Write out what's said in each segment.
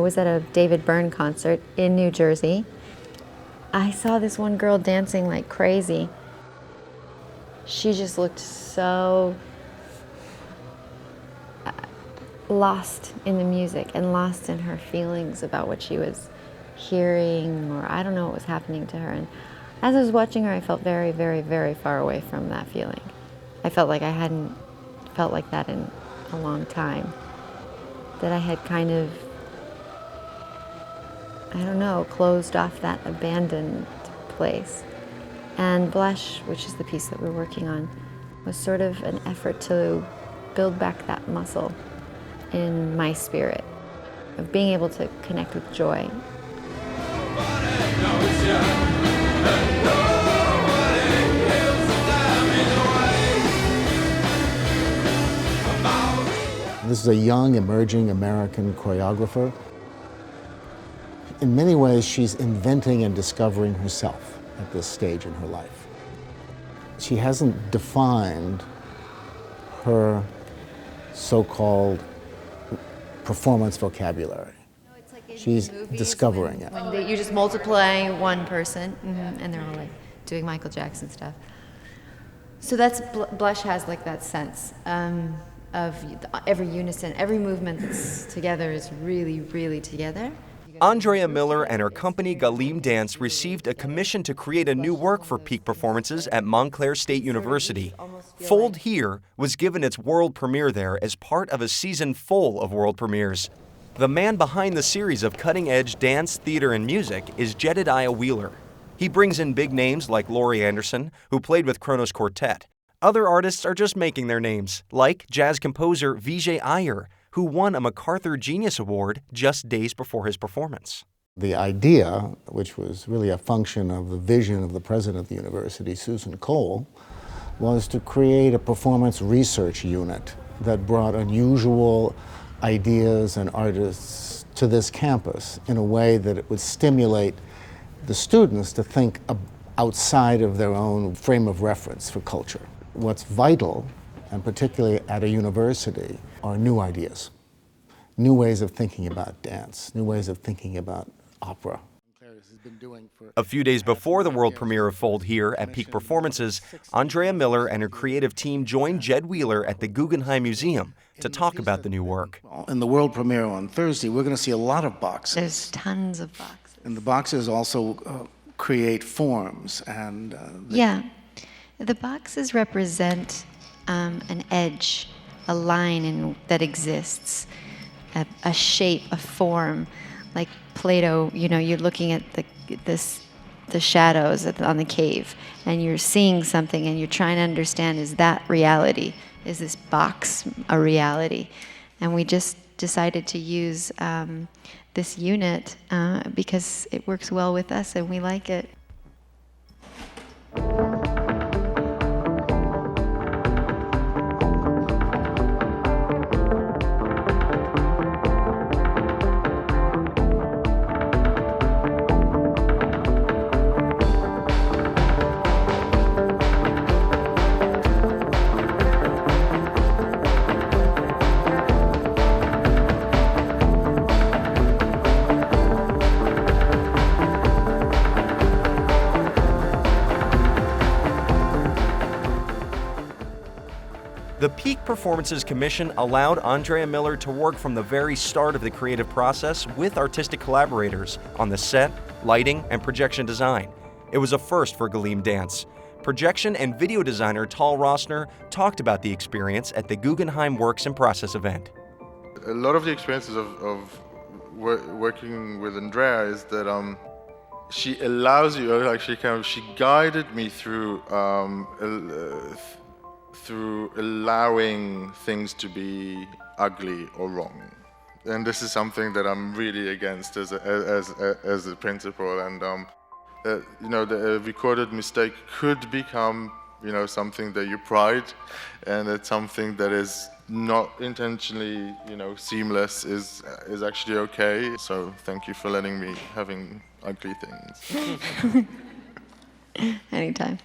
was at a David Byrne concert in New Jersey. I saw this one girl dancing like crazy. She just looked so lost in the music and lost in her feelings about what she was hearing, or I don't know what was happening to her. And as I was watching her, I felt very, very, very far away from that feeling. I felt like I hadn't felt like that in a long time. That I had kind of, I don't know, closed off that abandoned place. And Blush, which is the piece that we're working on, was sort of an effort to build back that muscle in my spirit of being able to connect with joy. This is a young, emerging American choreographer. In many ways, she's inventing and discovering herself at this stage in her life. She hasn't defined her so-called performance vocabulary. She's discovering it. When you just multiply one person, and they're all like doing Michael Jackson stuff. So that's, Blush has like that sense of every unison, every movement that's together is really, really together. Andrea Miller and her company Gallim Dance received a commission to create a new work for Peak Performances at Montclair State University. Fold Here was given its world premiere there as part of a season full of world premieres. The man behind the series of cutting-edge dance, theater, and music is Jedediah Wheeler. He brings in big names like Laurie Anderson, who played with Kronos Quartet. Other artists are just making their names, like jazz composer Vijay Iyer, who won a MacArthur Genius Award just days before his performance. The idea, which was really a function of the vision of the president of the university, Susan Cole, was to create a performance research unit that brought unusual ideas and artists to this campus in a way that it would stimulate the students to think outside of their own frame of reference for culture. What's vital, and particularly at a university, are new ideas, new ways of thinking about dance, new ways of thinking about opera. A few days before the world premiere of Fold Here at Peak Performances, Andrea Miller and her creative team joined Jed Wheeler at the Guggenheim Museum to talk about the new work. In the world premiere on Thursday, we're going to see a lot of boxes. There's tons of boxes. And the boxes also create forms and... Yeah. The boxes represent an edge, a line that exists, a shape, a form. Like Plato, you know, you're looking at the shadows on the cave, and you're seeing something, and you're trying to understand, is that reality? Is this box a reality? And we just decided to use this unit because it works well with us, and we like it. The Peak Performances Commission allowed Andrea Miller to work from the very start of the creative process with artistic collaborators on the set, lighting, and projection design. It was a first for Gallim Dance. Projection and video designer Tal Rossner talked about the experience at the Guggenheim Works in Process event. A lot of the experiences of working with Andrea is that she allows you, like she guided me through allowing things to be ugly or wrong, and this is something that I'm really against as a principle. And you know, the recorded mistake could become, you know, something that you pride, and it's something that is not intentionally, you know, seamless is actually okay. So thank you for letting me having ugly things. Anytime.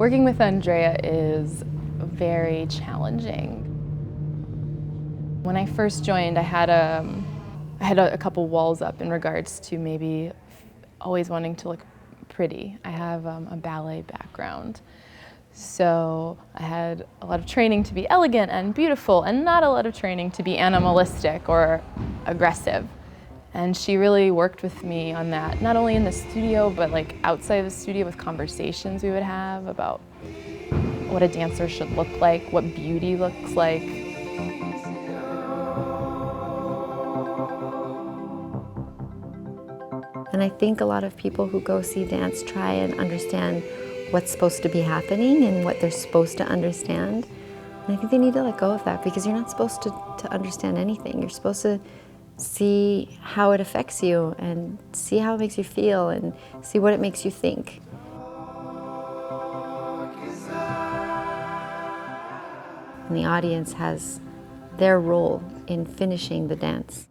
Working with Andrea is very challenging. When I first joined, I had a couple walls up in regards to maybe always wanting to look pretty. I have a ballet background, so I had a lot of training to be elegant and beautiful, and not a lot of training to be animalistic or aggressive. And she really worked with me on that, not only in the studio, but like outside of the studio with conversations we would have about what a dancer should look like, what beauty looks like. And I think a lot of people who go see dance try and understand what's supposed to be happening and what they're supposed to understand. And I think they need to let go of that, because you're not supposed to understand anything. You're supposed to see how it affects you and see how it makes you feel and see what it makes you think. And the audience has their role in finishing the dance.